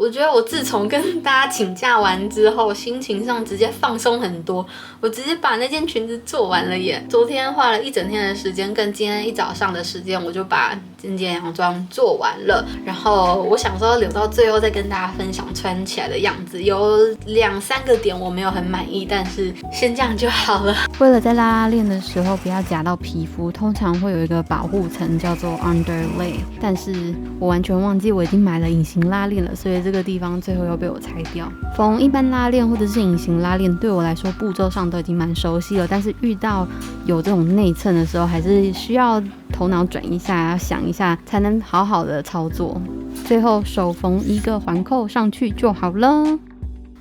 我觉得我自从跟大家请假完之后，心情上直接放松很多。我直接把那件裙子做完了耶！昨天花了一整天的时间，跟今天一早上的时间，我就把这件洋装做完了。然后我想说留到最后再跟大家分享穿起来的样子。有2-3个点我没有很满意，但是先这样就好了。为了在拉链的时候不要夹到皮肤，通常会有一个保护层叫做 underlay， 但是我完全忘记我已经买了隐形拉链了，所以这个地方最后又被我拆掉。缝一般拉链或者是隐形拉链对我来说步骤上都已经蛮熟悉了，但是遇到有这种内衬的时候，还是需要头脑转一下，要想一下才能好好的操作。最后手缝一个环扣上去就好了。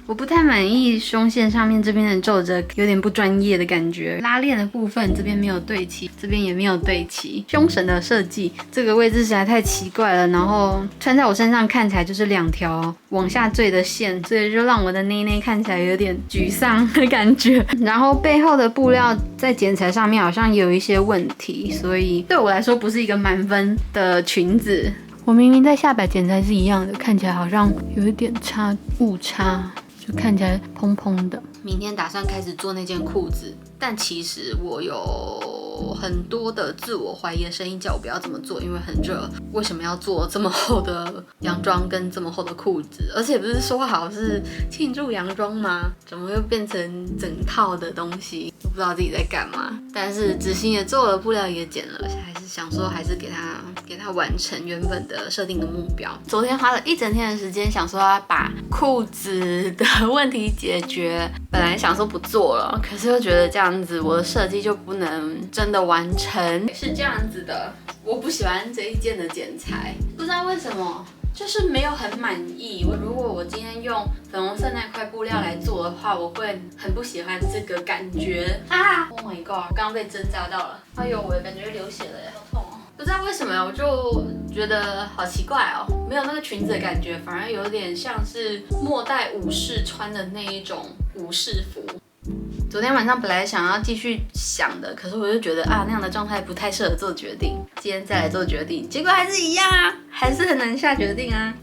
我不太满意胸线上面这边的皱褶，有点不专业的感觉。拉链的部分这边没有对齐，这边也没有对齐。胸绳的设计这个位置实在太奇怪了，然后穿在我身上看起来就是2条往下坠的线，所以就让我的内内看起来有点沮丧的感觉。然后背后的布料在剪裁上面好像也有一些问题，所以对我来说不是一个满分的裙子。我明明在下摆剪裁是一样的，看起来好像有一点误差。就看起来蓬蓬的。明天打算开始做那件裤子，但其实我有很多的自我怀疑的声音叫我不要这么做，因为很热。为什么要做这么厚的洋装跟这么厚的裤子？而且不是说好是庆祝洋装吗？怎么又变成整套的东西？我不知道自己在干嘛。但是执行也做了，布料也剪了，还是想说还是给它完成原本的设定的目标。昨天花了一整天的时间，想说要把裤子的问题解决。本来想说不做了，可是又觉得这样子我的设计就不能真的完成。是这样子的，我不喜欢这一件的剪裁，不知道为什么。就是没有很满意。如果我今天用粉红色那块布料来做的话，我会很不喜欢这个感觉啊 ！Oh my god！ 我刚刚被针扎到了，哎呦，我感觉流血了，好痛哦！不知道为什么，我就觉得好奇怪哦，没有那个裙子的感觉，反而有点像是末代武士穿的那一种武士服。昨天晚上本来想要继续想的，可是我就觉得那样的状态不太适合做决定。今天再来做决定，结果还是一样啊，还是很难下决定啊！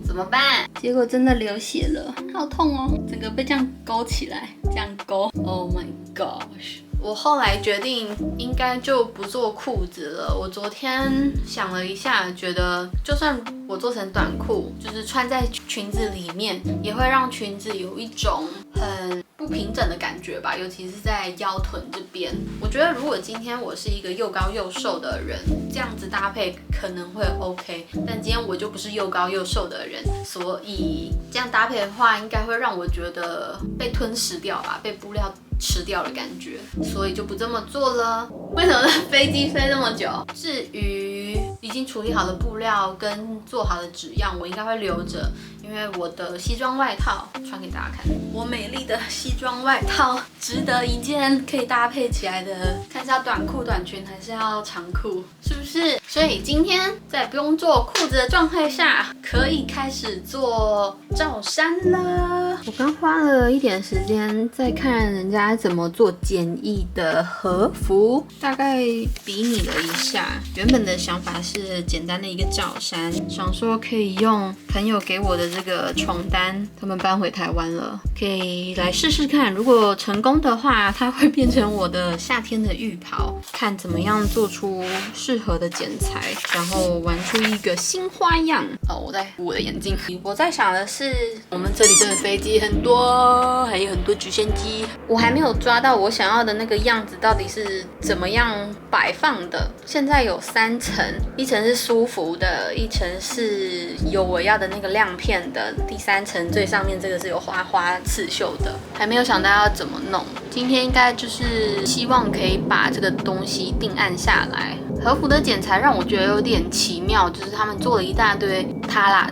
怎么办？结果真的流血了，好痛哦！整个被这样勾起来，这样勾。Oh my gosh！我后来决定应该就不做裤子了。我昨天想了一下，觉得就算我做成短裤，就是穿在裙子里面，也会让裙子有一种很不平整的感觉吧，尤其是在腰臀这边。我觉得如果今天我是一个又高又瘦的人，这样子搭配可能会 OK， 但今天我就不是又高又瘦的人，所以这样搭配的话，应该会让我觉得被吞噬掉吧，被布料吃掉的感觉，所以就不这么做了。为什么飞机飞这么久？至于已经处理好的布料跟做好的纸样，我应该会留着，因为我的西装外套穿给大家看。我美丽的西装外套值得一件可以搭配起来的，看是要短裤短裙还是要长裤，是不是？所以今天在不用做裤子的状态下，可以开始做罩衫了。我刚花了一点时间在看人家怎么做简易的和服，大概比拟了一下。原本的想法是简单的一个罩衫，想说可以用朋友给我的这个床单，他们搬回台湾了，可以来试试看。如果成功的话，它会变成我的夏天的浴袍，看怎么样做出适合的剪裁，然后玩出一个新花样。我在捂我的眼睛。我在想的是，我们这里真的飞机很多，还有很多直升机，我还没有抓到我想要的那个样子到底是怎么样摆放的。现在有3层，一层是舒服的，一层是有我要的那个亮片的，第3层最上面这个是有花花刺绣的，还没有想到要怎么弄。今天应该就是希望可以把这个东西定案下来。和服的剪裁让我觉得有点奇妙，就是他们做了一大堆，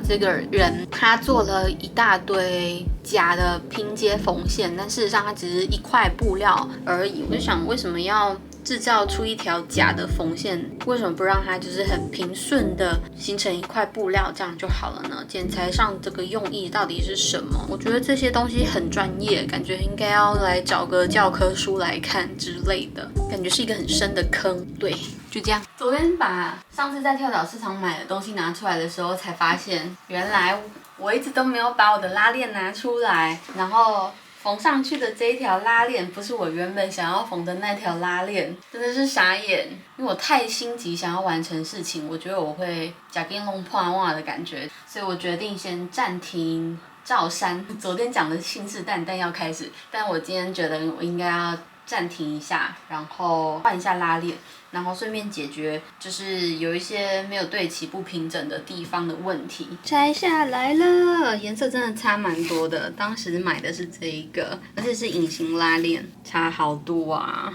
这个人他做了一大堆假的拼接缝线，但事实上它只是一块布料而已。我就想，为什么要制造出一条假的缝线？为什么不让它就是很平顺的形成一块布料，这样就好了呢？剪裁上这个用意到底是什么？我觉得这些东西很专业，感觉应该要来找个教科书来看之类的，感觉是一个很深的坑。对，就这样。昨天把上次在跳蚤市场买的东西拿出来的时候，才发现原来我一直都没有把我的拉链拿出来，然后缝上去的这一条拉链不是我原本想要缝的那条拉链，真的是傻眼。因为我太心急想要完成事情，我觉得我会假变弄破袜的感觉，所以我决定先暂停照山。昨天讲的信誓旦旦要开始，但我今天觉得我应该要暂停一下，然后换一下拉链，然后顺便解决就是有一些没有对齐不平整的地方的问题。拆下来了，颜色真的差蛮多的。当时买的是这一个，而且是隐形拉链，差好多啊。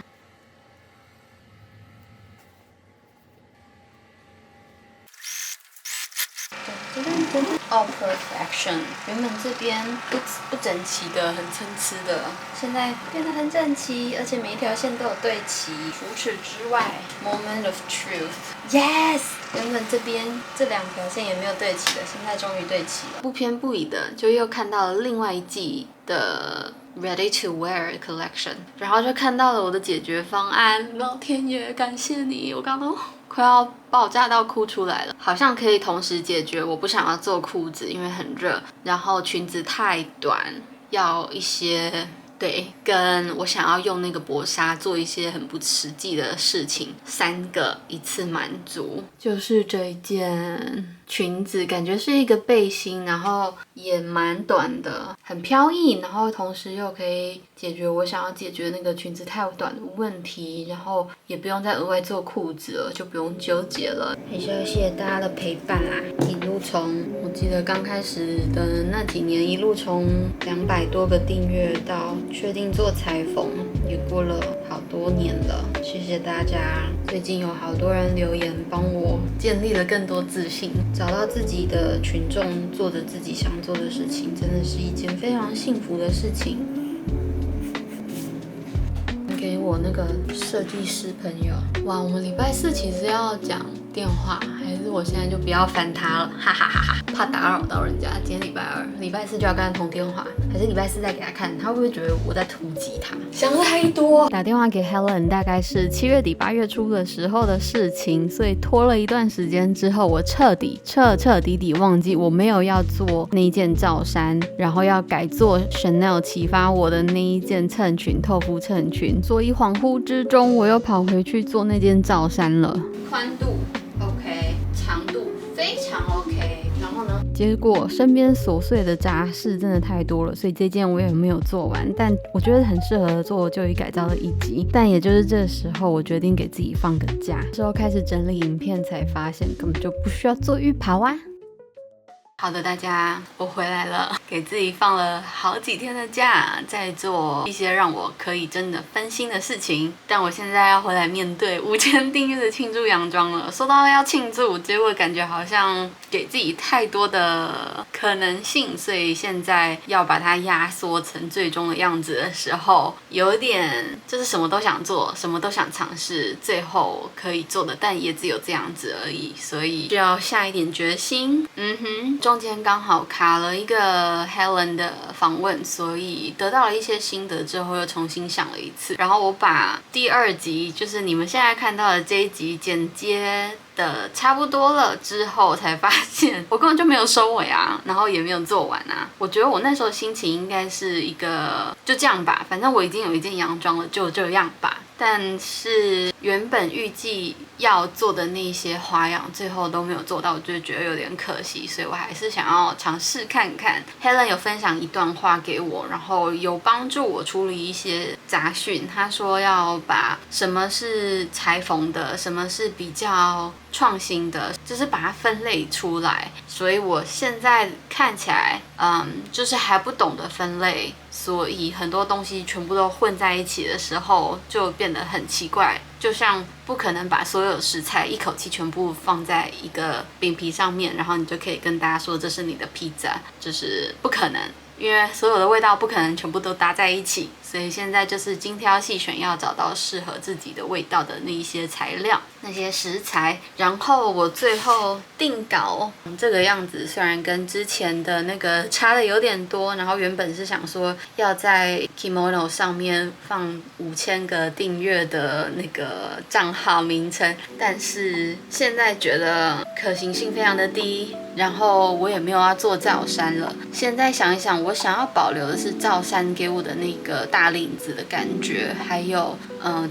Oh perfection！ 原本这边不整齐的，很参差的，现在变得很整齐，而且每一条线都有对齐。除此之外 ，moment of truth，yes！ 原本这边这两条线也没有对齐的，现在终于对齐了。不偏不倚的，就又看到了另外一季的 Ready to Wear Collection， 然后就看到了我的解决方案。老天爷，感谢你！我刚刚快要爆炸到哭出来了，好像可以同时解决我不想要做裤子，因为很热，然后裙子太短，要一些对，跟我想要用那个薄纱做一些很不实际的事情，3个一次满足。就是这一件裙子，感觉是一个背心，然后也蛮短的，很飘逸，然后同时又可以解决我想要解决那个裙子太短的问题，然后也不用再额外做裤子了，就不用纠结了。还是要谢谢大家的陪伴啦，一路从我记得刚开始的那几年，一路从200多个订阅到确定做裁缝，也过了好多年了，谢谢大家。最近有好多人留言帮我建立了更多自信，找到自己的群众，做着自己想做的事情，真的是一件非常幸福的事情。给我那个设计师朋友，哇，我们礼拜4其实要讲电话，还是我现在就不要烦他了，哈哈哈哈，怕打扰到人家。今天礼拜2，礼拜4就要跟他通电话，还是礼拜4再给他看，他会不会觉得我在突击他？想太多。打电话给 Helen 大概是7月底8月初的时候的事情，所以拖了一段时间之后，我彻底忘记我没有要做那一件罩衫，然后要改做 Chanel 启发我的那一件衬裙，透肤衬裙。所以恍惚之中，我又跑回去做那件罩衫了。宽度 OK， 长度非常 OK， 然后呢？结果身边琐碎的杂事真的太多了，所以这件我也没有做完。但我觉得很适合做就医改造的一集。但也就是这时候，我决定给自己放个假。之后开始整理影片，才发现根本就不需要做浴袍啊。好的，大家，我回来了，给自己放了好几天的假，在做一些让我可以真的分心的事情。但我现在要回来面对5000订阅的庆祝洋装了。说到要庆祝，结果感觉好像给自己太多的可能性，所以现在要把它压缩成最终的样子的时候，有点就是什么都想做，什么都想尝试，最后可以做的，但也只有这样子而已，所以就要下一点决心。中间刚好卡了一个 Helen 的访问，所以得到了一些心得之后，又重新想了一次。然后我把第2集，就是你们现在看到的这一集剪接的差不多了之后，才发现我根本就没有收尾啊，然后也没有做完啊。我觉得我那时候心情应该是一个就这样吧，反正我已经有一件洋装了，就这样吧。但是原本预计要做的那些花样，最后都没有做到，我就觉得有点可惜，所以我还是想要尝试看看。Helen 有分享一段话给我，然后有帮助我处理一些杂讯。他说要把什么是裁缝的，什么是比较创新的，就是把它分类出来。所以我现在看起来，就是还不懂得分类，所以很多东西全部都混在一起的时候，就变得很奇怪。就像不可能把所有食材一口气全部放在一个饼皮上面，然后你就可以跟大家说这是你的披萨，就是不可能。因为所有的味道不可能全部都搭在一起，所以现在就是精挑细选，要找到适合自己的味道的那一些材料。那些食材，然后我最后定稿这个样子，虽然跟之前的那个差的有点多，然后原本是想说要在 Kimono 上面放5000个订阅的那个账号名称，但是现在觉得可行性非常的低，然后我也没有要做罩衫了。现在想一想，我想要保留的是罩衫给我的那个大领子的感觉，还有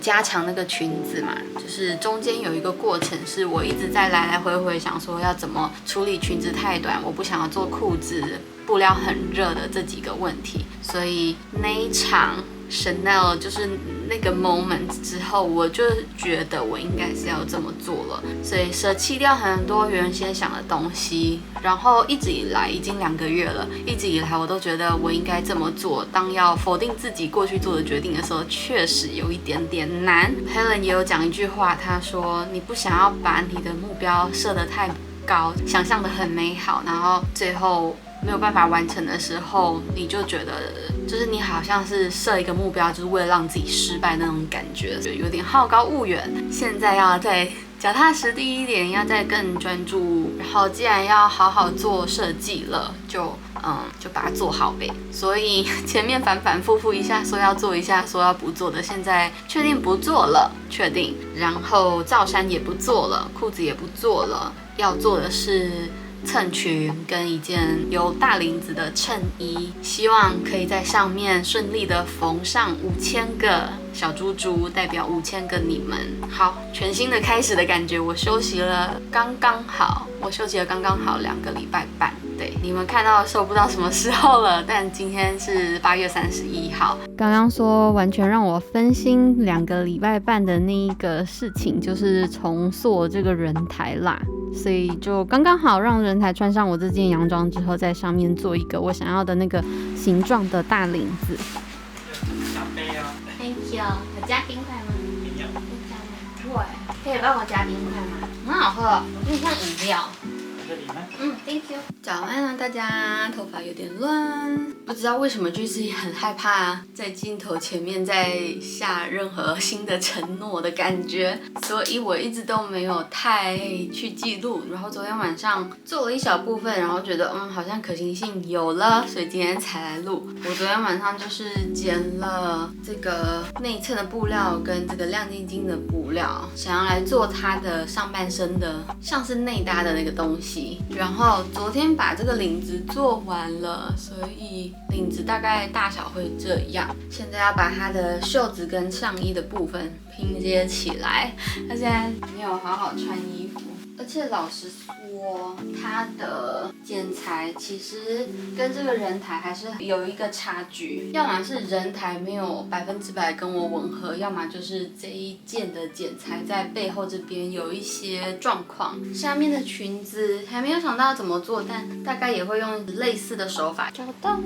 加强那个裙子嘛，就是中间有一个过程是我一直在来来回回想说要怎么处理裙子太短，我不想要做裤子，布料很热的这几个问题，所以那一场 Chanel 就是那个 moment 之后，我就觉得我应该是要这么做了，所以舍弃掉很多原先想的东西，然后一直以来已经2个月了，一直以来我都觉得我应该这么做。当要否定自己过去做的决定的时候，确实有一点点难。Helen 也有讲一句话，她说你不想要把你的目标设得太高，想象得很美好，然后最后没有办法完成的时候，你就觉得就是你好像是设一个目标，就是为了让自己失败那种感觉，就有点好高骛远。现在要再脚踏实地一点，要再更专注。然后既然要好好做设计了，就把它做好呗。所以前面反反复复一下说要做一下，说要不做的，现在确定不做了，确定。然后罩衫也不做了，裤子也不做了，要做的是衬裙跟一件有大领子的衬衣，希望可以在上面顺利的缝上5000个小猪猪，代表5000个你们。好，全新的开始的感觉。我休息了刚刚好2个礼拜半。对，你们看到的时候不知道什么时候了，但今天是8月31号。刚刚说完全让我分心2个礼拜半的那一个事情，就是重塑这个人台啦。所以就刚刚好让人台穿上我这件洋装之后，在上面做一个我想要的那个形状的大领子。小杯啊。Thank you。有加冰块吗？没有。对，可以帮我加冰块吗？很好喝，有点像饮料。这里吗？Thank you。早安啊，大家，头发有点乱，不知道为什么就是很害怕在镜头前面再下任何新的承诺的感觉，所以我一直都没有太去记录。然后昨天晚上做了一小部分，然后觉得好像可行性有了，所以今天才来录。我昨天晚上就是剪了这个内衬的布料跟这个亮晶晶的布料，想要来做它的上半身的像是内搭的那个东西。然后昨天把这个领子做完了，所以领子大概大小会这样。现在要把它的袖子跟上衣的部分拼接起来。他现在没有好好穿衣服，而且老实说，它的剪裁其实跟这个人台还是有一个差距，要么是人台没有100%跟我吻合，要么就是这一件的剪裁在背后这边有一些状况。下面的裙子还没有想到怎么做，但大概也会用类似的手法。找到了，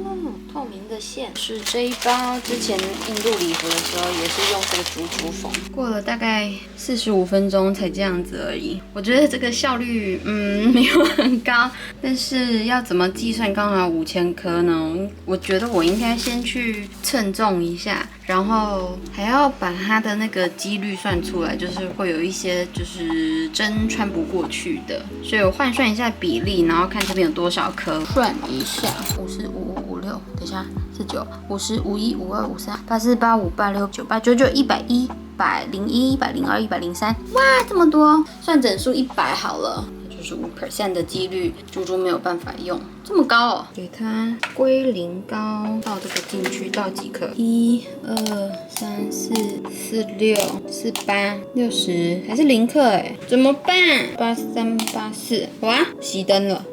透明的线是这一包，之前印度礼服的时候也是用这个竹竹缝，过了大概45分钟才这样子而已。我觉得这个效率没有很高，但是要怎么计算刚好5000颗呢？我觉得我应该先去称重一下，然后还要把它的那个几率算出来，就是会有一些就是针穿不过去的，所以我换算一下比例，然后看这边有多少颗，算一下，50、55、56，等一下49、50、51、52、53、84、85、86、98、99、110、101、102、103，哇，这么多！算整数100好了，就是5% 的几率，猪猪没有办法用，这么高哦。给它归零高，倒这个进去，倒几颗？1、2、3、4、46、48、60，还是0克哎，怎么办？83、84，哇，熄灯了。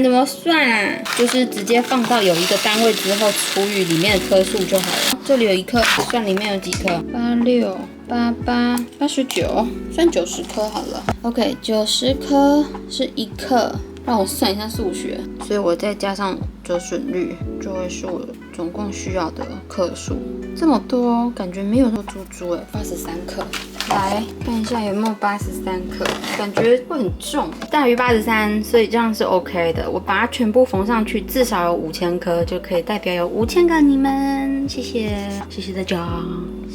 怎么算啊？就是直接放到有一个单位之后除以里面的颗数就好了。这里有1颗，算里面有几颗？86、88、89，算90颗好了。OK， 90颗是1克。让我算一下数学，所以我再加上折损率，就会是我总共需要的克数。这么多，感觉没有那么猪猪哎，83克。来看一下有没有83克，感觉会很重，大于83，所以这样是 OK 的。我把它全部缝上去，至少有5000颗，就可以代表有5000个你们。谢谢，谢谢大家。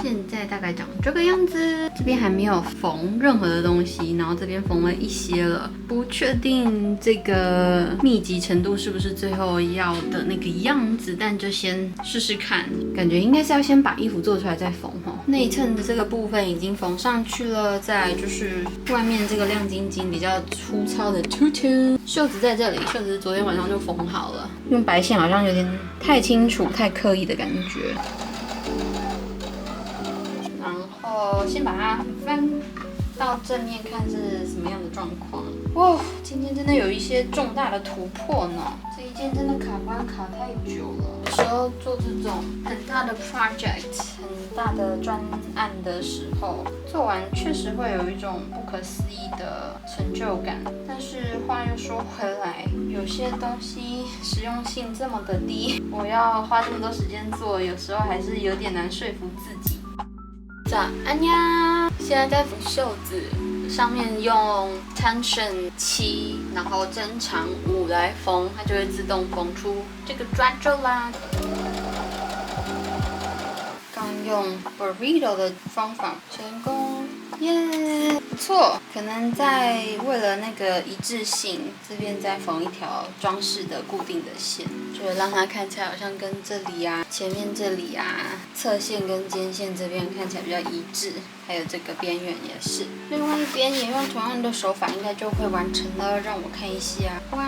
现在在大概长这个样子。这边还没有缝任何的东西，然后这边缝了一些了，不确定这个密集程度是不是最后要的那个样子，但就先试试看。感觉应该是要先把衣服做出来再缝哈。内衬的这个部分已经缝上去了，再来就是外面这个亮晶晶比较粗糙的 tutu， 袖子在这里，袖子昨天晚上就缝好了，用白线好像有点太清楚、太刻意的感觉。然后先把它翻到正面看是什么样的状况。哇，今天真的有一些重大的突破呢！这一件真的卡关卡太久了。有时候做这种很大的 project、很大的专案的时候，做完确实会有一种不可思议的成就感。但是话又说回来，有些东西实用性这么的低，我要花这么多时间做，有时候还是有点难说服自己。早安呀！现在在缝袖子，上面用 tension 7，然后增长5来缝，它就会自动缝出这个抓皱啦。刚用 burrito 的方法成功，耶，不错。可能在为了那个一致性，这边再缝一条装饰的固定的线，就让它看起来好像跟这里啊、前面这里啊、侧线跟肩线这边看起来比较一致。还有这个边缘也是，另外一边也用同样的手法，应该就会完成了。让我看一下，哇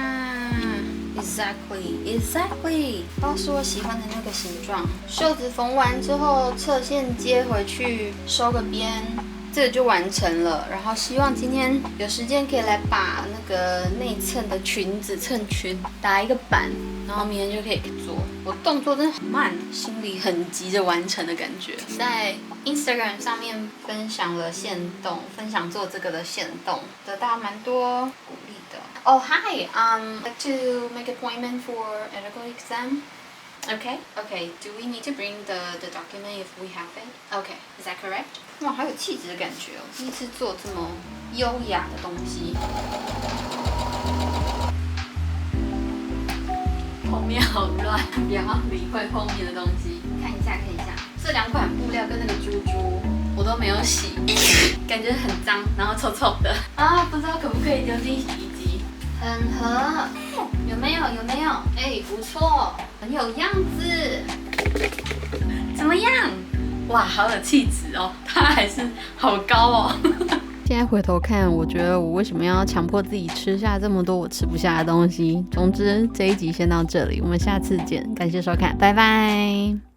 ！Exactly， 都是我喜欢的那个形状。袖子缝完之后，侧线接回去，收个边，这个就完成了。然后希望今天有时间可以来把那个内衬的裙子衬裙打一个板，然后明天就可以做。我动作真的很慢，心里很急着完成的感觉。在 Instagram 上面分享了限动，分享做这个的限动，得到蛮多鼓励的。Oh hi, like to make appointment for medical exam. Okay. Do we need to bring the document if we have it? Okay, is that correct? 哇，好有气质的感觉哦！第一次做这么优雅的东西。后面好乱，不要理会后面的东西。看一下，这2款布料跟那个珠珠我都没有洗，感觉很脏，然后臭臭的啊，不知道可不可以丢进洗衣机。很合，有没有？哎，不错，很有样子。怎么样？哇，好有气质哦，它还是好高哦。现在回头看，我觉得我为什么要强迫自己吃下这么多我吃不下的东西？总之，这一集先到这里，我们下次见，感谢收看，拜拜。